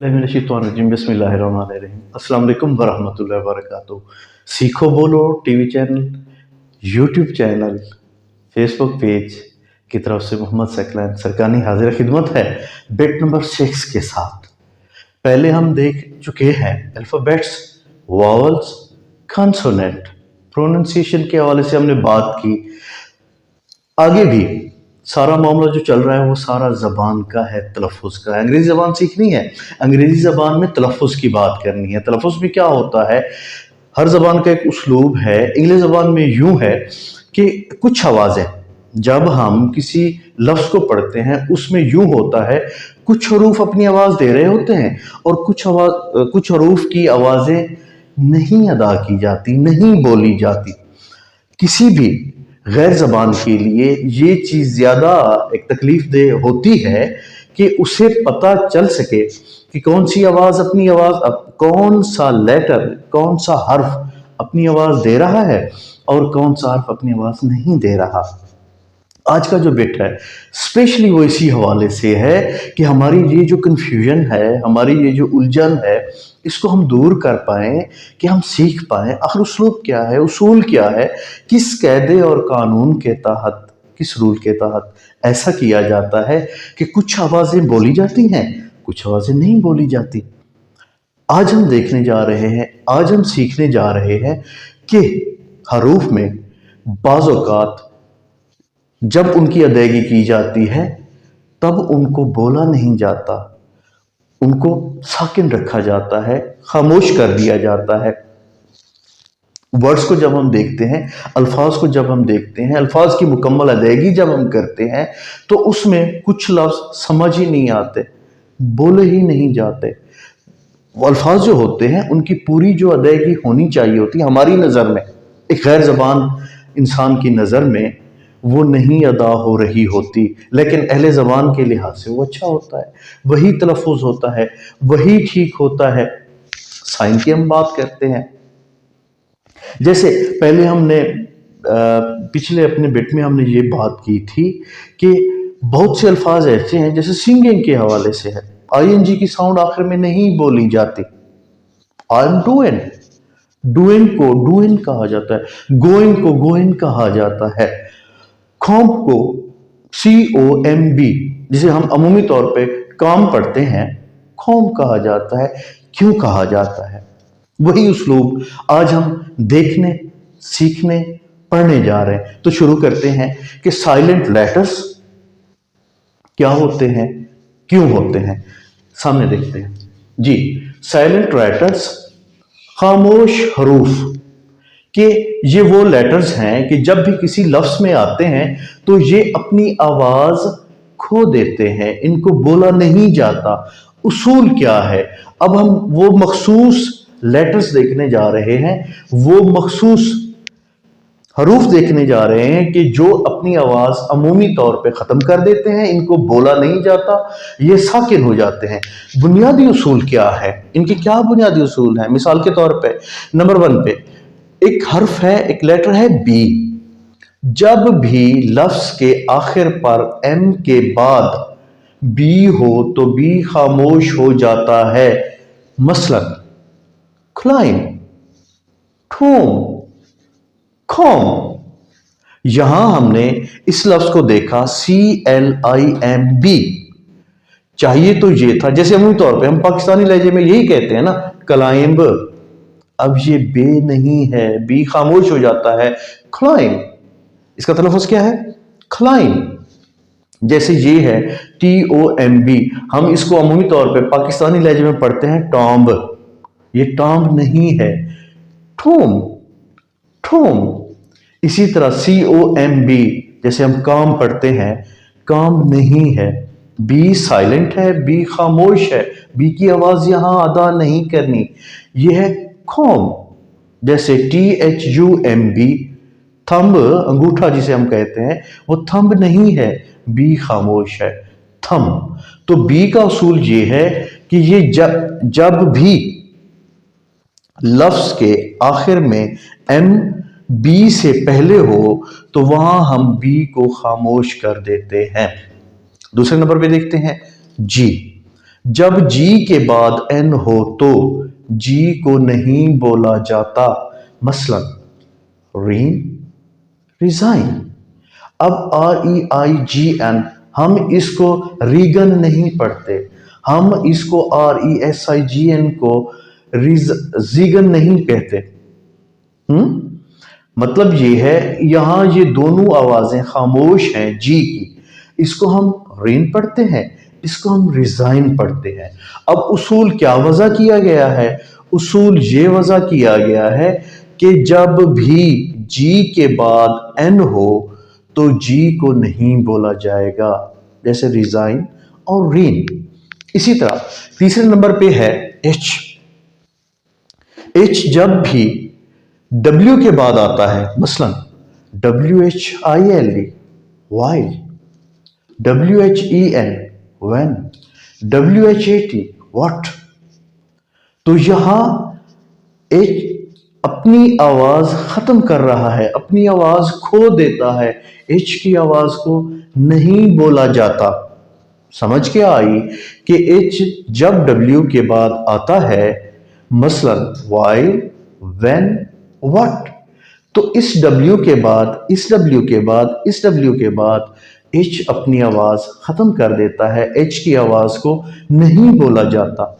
बिस्मिल्लाहिर्रहमानिर्रहीम। अस्सलाम वालेकुम वरहमतुल्लाहि वबरकातुहू। सीखो बोलो TV channel, YouTube channel, Facebook page की तरफ से मोहम्मद सकलैन सरकानी हाजिर खिदमत है बेट नंबर 6 के साथ। पहले हम देख चुके हैं अल्फ़ाबेट्स, वावल्स, कॉन्सोनेंट, प्रोनाउंसिएशन के हवाले से हमने बात की। आगे भी सारा मामला जो चल रहा है वो सारा ज़बान का है, तलफ़ुज़ का है। अंग्रेज़ी ज़बान सीखनी है, अंग्रेज़ी ज़बान में तलफ़ुज़ की बात करनी है। तलफ़ुज़ में क्या होता है, हर ज़बान का एक उसलूब है। इंग्लिश ज़बान में यूँ है कि कुछ आवाज़ें जब हम किसी लफ्ज़ को पढ़ते हैं उसमें यूँ होता है, कुछ हरूफ अपनी आवाज़ दे रहे होते हैं और कुछ हरूफ की आवाज़ें नहीं अदा की जाती, नहीं बोली जाती। किसी भी गैर ज़बान के लिए ये चीज़ ज़्यादा एक तकलीफ दे होती है कि उसे पता चल सके कि कौन सी आवाज़ अपनी आवाज़, कौन सा लेटर, कौन सा हर्फ अपनी आवाज़ दे रहा है और कौन सा हर्फ अपनी आवाज़ नहीं दे रहा। आज का जो बिट है स्पेशली वो इसी हवाले से है कि हमारी ये जो कन्फ्यूजन है, हमारी ये जो उलझन है, इसको हम दूर कर पाएँ, कि हम सीख पाएँ आखिर उसलूब क्या है, उसूल क्या है, किस कायदे और कानून के तहत, किस रूल के तहत ऐसा किया जाता है कि कुछ आवाज़ें बोली जाती हैं, कुछ आवाज़ें नहीं बोली जाती। आज हम देखने जा रहे हैं, आज हम सीखने जा रहे हैं कि हरूफ में बाज़ औक़ात जब उनकी अदायगी की जाती है तब उनको बोला नहीं जाता, उनको साकिन रखा जाता है, खामोश कर दिया जाता है। वर्ड्स को जब हम देखते हैं, अल्फाज को जब हम देखते हैं, अल्फाज की मुकम्मल अदायगी जब हम करते हैं तो उसमें कुछ लफ्ज़ समझ ही नहीं आते, बोले ही नहीं जाते। वो अल्फाज जो होते हैं उनकी पूरी जो अदायगी होनी चाहिए होती है हमारी नज़र में, एक गैर ज़बान इंसान की नज़र में वो नहीं अदा हो रही होती, लेकिन अहले ज़बान के लिहाज से वो अच्छा होता है, वही तलफ़ुज़ होता है, वही ठीक होता है। साइन की हम बात करते हैं, जैसे पहले हमने पिछले अपने बिट में हमने ये बात की थी कि बहुत से अल्फाज ऐसे हैं, जैसे सिंगिंग के हवाले से है, आईएनजी की साउंड आखिर में नहीं बोली जाती। आई एम डूइंग, डूइंग को डूइंग कहा जाता है, गोइंग को गोइंग कहा जाता है। कॉम्ब को COMB, जिसे हम अमूमी तौर पे काम पढ़ते हैं, कॉम्ब कहा जाता है। क्यों कहा जाता है? वही उसलूब आज हम देखने, सीखने, पढ़ने जा रहे हैं। तो शुरू करते हैं कि साइलेंट लेटर्स क्या होते हैं, क्यों होते हैं। सामने देखते हैं जी। साइलेंट लेटर्स, खामोश हरूफ कि ये वो लेटर्स हैं कि जब भी किसी लफ्ज़ में आते हैं तो ये अपनी आवाज़ खो देते हैं, इनको बोला नहीं जाता। उसूल क्या है? अब हम वो मखसूस लेटर्स देखने जा रहे हैं, वो मखसूस हरूफ देखने जा रहे हैं कि जो अपनी आवाज़ अमूमी तौर पे ख़त्म कर देते हैं, इनको बोला नहीं जाता, ये साकिन हो जाते हैं। बुनियादी उसूल क्या है? इनके क्या बुनियादी उसूल हैं? मिसाल के तौर पे नंबर 1 पे एक हर्फ है, एक लेटर है बी। जब भी लफ्ज के आखिर पर एम के बाद बी हो तो बी खामोश हो जाता है। मसलन क्लाइम, ठोम, कॉम। यहां हमने इस लफ्ज को देखा CLIMB, चाहिए तो ये था, जैसे अमूमी तौर पे हम पाकिस्तानी लहजे में यही कहते हैं ना, क्लाइंब। अब ये बे नहीं है, बी खामोश हो जाता है, क्लाइम। इसका तलफ़ुज़ क्या है? क्लाइम। जैसे ये है TOMB, हम इसको अमूमी तौर पे पाकिस्तानी लहजे में पढ़ते हैं टॉम्ब, ये टॉम्ब नहीं है, ठोम, ठोम। इसी तरह COMB, जैसे हम काम पढ़ते हैं, काम नहीं है, बी साइलेंट है, बी खामोश है, बी की आवाज यहां अदा नहीं करनी, यह है कॉम। जैसे THUMB, थंब, अंगूठा जिसे हम कहते हैं, वो थंब नहीं है, बी खामोश है, थंब। तो बी का उसूल ये है कि ये जब भी लफ्ज के आखिर में एम बी से पहले हो तो वहां हम बी को खामोश कर देते हैं। दूसरे नंबर पे देखते हैं जी। जब जी के बाद एन हो तो जी को नहीं बोला जाता। मसलन रीन, रिजाइन। अब REIGN हम इसको रीगन नहीं पढ़ते, हम इसको RESIGN को जीगन नहीं कहते। मतलब ये है, यहां ये दोनों आवाजें खामोश हैं जी की, इसको हम रीन पढ़ते हैं, इसको हम रिजाइन पढ़ते हैं। अब उसूल क्या वजह किया गया है? उसूल ये वजह किया गया है कि जब भी जी के बाद एन हो तो जी को नहीं बोला जाएगा, जैसे रिजाइन और रीन। इसी तरह तीसरे नंबर पे है एच। एच जब भी डब्ल्यू के बाद आता है, मसलन WHILE while, WHEN when, WHAT what, तो यहां एच अपनी आवाज खत्म कर रहा है, अपनी आवाज खो देता है, एच की आवाज को नहीं बोला जाता। समझ के आई कि एच जब डब्ल्यू के बाद आता है, मसलन वाइल, व्हेन, व्हाट, तो इस डब्ल्यू के बाद, इस डब्ल्यू के बाद, इस डब्ल्यू के बाद एच अपनी आवाज खत्म कर देता है, एच की आवाज को नहीं बोला जाता।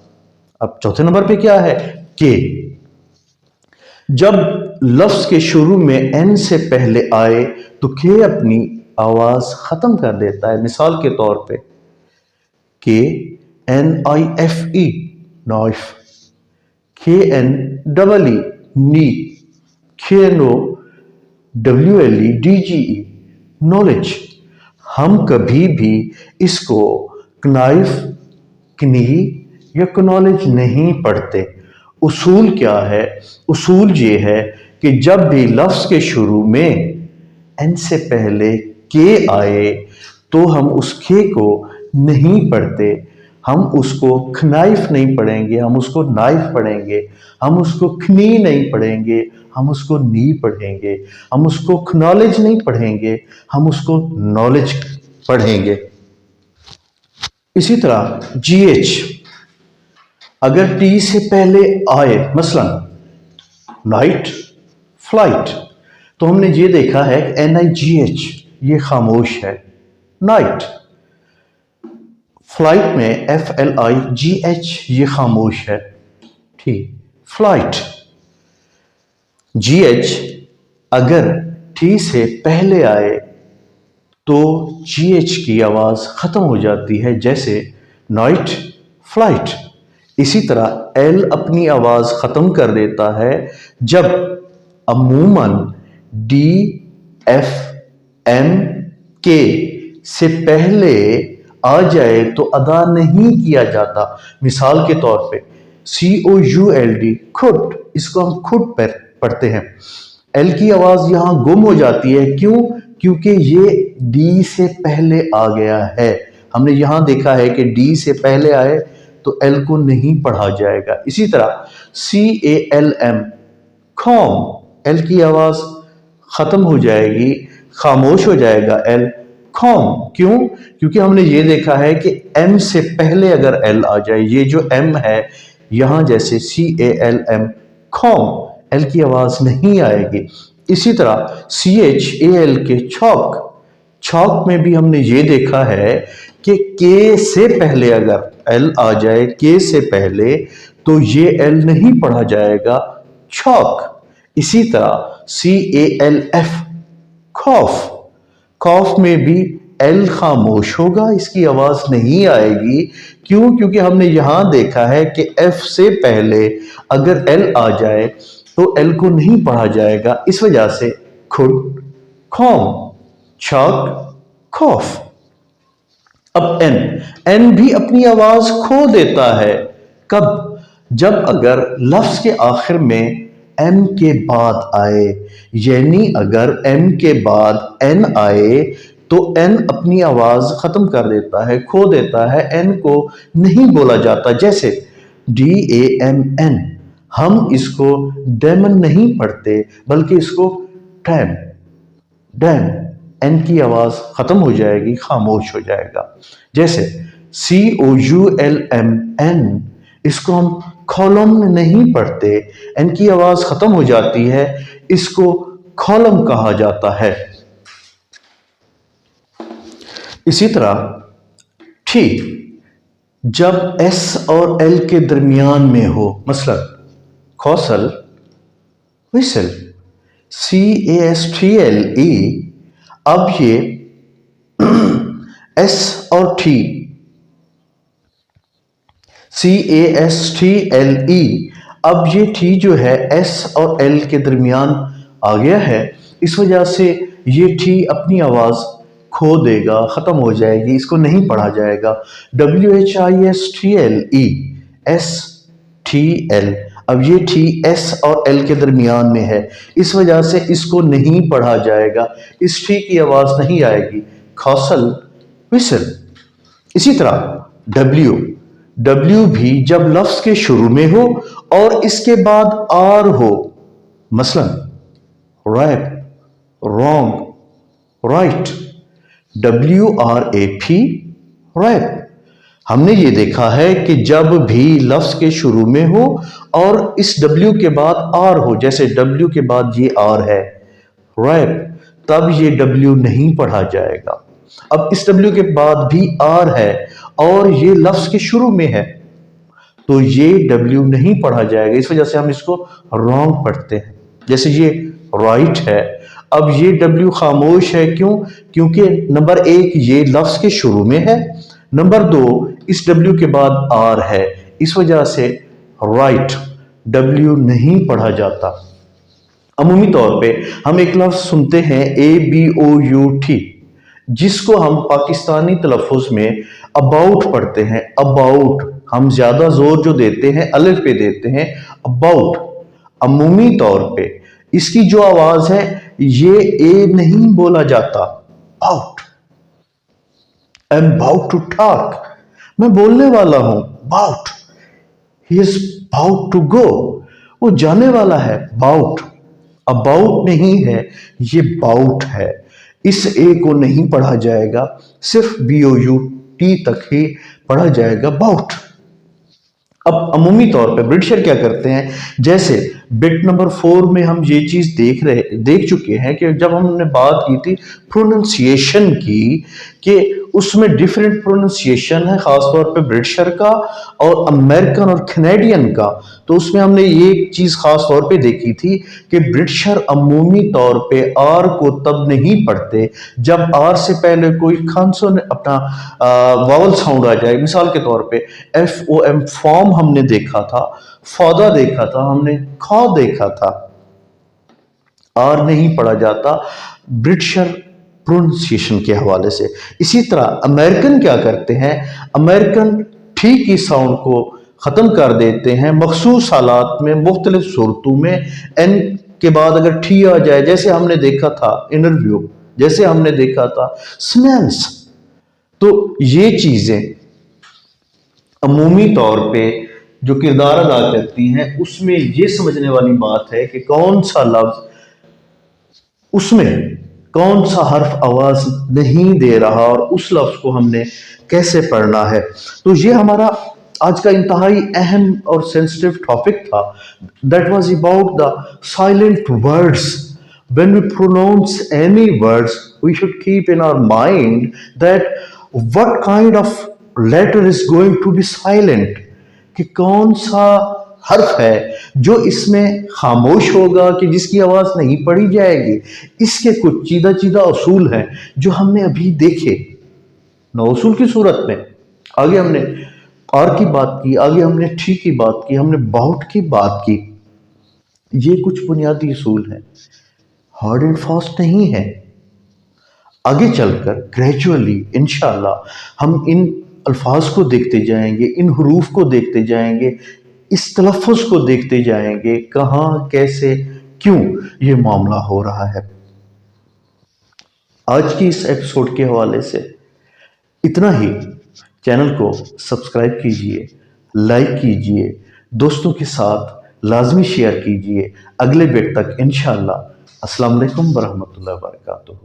अब चौथे नंबर पे क्या है? के। जब लफ्ज के शुरू में एन से पहले आए तो के अपनी आवाज खत्म कर देता है। मिसाल के तौर पे KNIFE नाइफ, KNEE नी, KNOWLE DGE नॉलेज। हम कभी भी इसको कनाइफ, कनी या कनॉलेज नहीं पढ़ते। उसूल क्या है? उसूल ये है कि जब भी लफ्ज के शुरू में एन से पहले के आए तो हम उस के को नहीं पढ़ते, हम उसको खनाइफ नहीं पढ़ेंगे, हम उसको नाइफ पढ़ेंगे, हम उसको खनी नहीं पढ़ेंगे, हम उसको नी पढ़ेंगे, हम उसको नॉलेज नहीं पढ़ेंगे, हम उसको नॉलेज पढ़ेंगे। इसी तरह GH अगर टी से पहले आए, मसलन नाइट, फ्लाइट, तो हमने ये देखा है NIGH ये खामोश है, नाइट। फ्लाइट में FLIGH ये खामोश है, ठीक। फ्लाइट GH अगर टी से पहले आए तो GH की आवाज खत्म हो जाती है, जैसे नाइट, फ्लाइट। इसी तरह L अपनी आवाज खत्म कर देता है जब अमूमन DFMK से पहले आ जाए तो अदा नहीं किया जाता। मिसाल के तौर पे COULD खुद, इसको हम खुद पढ़ते हैं, एल की आवाज यहां गुम हो जाती है। क्यों? क्योंकि ये डी से पहले आ गया है। हमने यहां देखा है कि डी से पहले आए तो एल को नहीं पढ़ा जाएगा। इसी तरह CALM कॉम, एल की आवाज खत्म हो जाएगी, खामोश हो जाएगा एल, कॉम। क्यों? क्योंकि हमने ये देखा है कि एम से पहले अगर एल आ जाए, ये जो एम है यहां जैसे CALM कॉम, एल की आवाज नहीं आएगी। इसी तरह CHAL के चौक, चौक में भी हमने ये देखा है कि के से पहले अगर एल आ जाए, के से पहले, तो ये एल नहीं पढ़ा जाएगा, चौक। इसी तरह CALF खौफ, खौफ में भी एल खामोश होगा, इसकी आवाज नहीं आएगी। क्यों? क्योंकि हमने यहां देखा है कि एफ से पहले अगर एल आ जाए तो एल को नहीं पढ़ा जाएगा, इस वजह से खुद, खौम, चौक, खौफ। अब एन, एन भी अपनी आवाज खो देता है। कब? जब अगर लफ्ज के आखिर में एम के बाद आए, यानी अगर एम के बाद एन आए तो एन अपनी आवाज खत्म कर देता है, खो देता है, एन को नहीं बोला जाता। जैसे DAMN, हम इसको डेमन नहीं पढ़ते बल्कि इसको डैम, डैम, एन की आवाज खत्म हो जाएगी, खामोश हो जाएगा। जैसे COULMN, इसको हम कॉलम नहीं पढ़ते, एन की आवाज खत्म हो जाती है, इसको कॉलम कहा जाता है। इसी तरह ठी जब एस और एल के दरमियान में हो, मसलन कौसल, विसल, CASTLE, अब ये एस और टी, CASTLE, अब ये टी जो है एस और एल के दरमियान आ गया है, इस वजह से ये टी अपनी आवाज खो देगा, खत्म हो जाएगी, इसको नहीं पढ़ा जाएगा। WHISTLE, STL, अब ये टी एस और एल के दरमियान में है, इस वजह से इसको नहीं पढ़ा जाएगा, इस टी की आवाज नहीं आएगी। खौसल, विसल। इसी तरह डब्ल्यू भी जब लफ्ज के शुरू में हो और इसके बाद आर हो, मसलन wrap, wrong, right, WRAP, wrap. हमने ये देखा है कि जब भी लफ्ज के शुरू में हो और इस W के बाद R हो, जैसे W के बाद ये R है, रैप, तब ये W नहीं पढ़ा जाएगा। अब इस W के बाद भी R है और ये लफ्ज के शुरू में है, तो ये W नहीं पढ़ा जाएगा, इस वजह से हम इसको रॉन्ग पढ़ते हैं। जैसे ये राइट है, अब ये W खामोश है, क्यों? क्योंकि नंबर 1 ये लफ्ज के शुरू में है, नंबर 2 इस W के बाद R है, इस वजह से राइट W नहीं पढ़ा जाता। अमूमी तौर पे हम एक लफ्ज सुनते हैं ABOUT, जिसको हम पाकिस्तानी तलफ़ुज़ में अबाउट पढ़ते हैं। अबाउट, हम ज्यादा जोर जो देते हैं अलिफ पे देते हैं, अबाउट। अमूमी तौर पे इसकी जो आवाज है ये ए नहीं बोला जाता, bout. I am bout to talk, मैं बोलने वाला हूं, bout. He is bout to go, वो जाने वाला है, बाउट। अबाउट नहीं है, ये बाउट है। इस ए को नहीं पढ़ा जाएगा, सिर्फ BOUT तक ही पढ़ा जाएगा, बाउट। अब अमूमी तौर पे ब्रिटिशर क्या करते हैं, जैसे बिट नंबर 4 में हम ये चीज देख चुके हैं कि जब हमने बात की थी प्रोनाउंसिएशन की, कि उसमें डिफरेंट प्रोनाउंसिएशन है, खासतौर पे ब्रिटिशर का और अमेरिकन और कैनेडियन का। तो उसमें हमने ये चीज खास तौर पे देखी थी कि ब्रिटिशर अमूमी तौर पे आर को तब नहीं पढ़ते जब आर से पहले कोई खांसोन अपना वावल साउंड आ जाए। मिसाल के तौर पे FOM, फॉर्म हमने देखा था, फौदा देखा था, हमने खौ देखा था, आर नहीं पढ़ा जाता ब्रिटिशर प्रोनाउंसिएशन के हवाले से। इसी तरह अमेरिकन क्या करते हैं, अमेरिकन ठी की साउंड को खत्म कर देते हैं मखसूस हालात में, मुख्तलिफ सूरतों में। एन के बाद अगर ठी आ जाए, जैसे हमने देखा था इंटरव्यू, जैसे हमने देखा था स्मेल्स, तो ये चीजें अमूमी तौर पे जो किरदार अदा करती हैं, उसमें ये समझने वाली बात है कि कौन सा लफ्ज, उसमें कौन सा हर्फ आवाज नहीं दे रहा और उस लफ्ज को हमने कैसे पढ़ना है। तो ये हमारा आज का इंतहाई अहम और सेंसिटिव टॉपिक था। That was about the silent words. When we pronounce any words we should keep in our mind that what kind of letter is going to be silent, कि कौन सा हर्फ है जो इसमें खामोश होगा, कि जिसकी आवाज नहीं पढ़ी जाएगी। इसके कुछ चीदा चीदा उसूल हैं जो हमने अभी देखे, नौ उसूल की सूरत में। आगे हमने आर की बात की, आगे हमने ठी की बात की, हमने बाउट की बात की। ये कुछ बुनियादी उसूल हैं, हार्ड एंड फास्ट नहीं है। आगे चलकर ग्रेजुअली इंशाल्लाह हम इन अल्फाज को देखते जाएंगे, इन हरूफ को देखते जाएंगे, इस तलफ़ुज़ को देखते जाएंगे, कहाँ कैसे क्यों ये मामला हो रहा है। आज की इस एपिसोड के हवाले से इतना ही। चैनल को सब्सक्राइब कीजिए, लाइक कीजिए, दोस्तों के साथ लाजमी शेयर कीजिए। अगले बिट तक इंशाअल्लाह। अस्सलाम वालेकुम वरहमतुल्लाहि वबरकातुहू।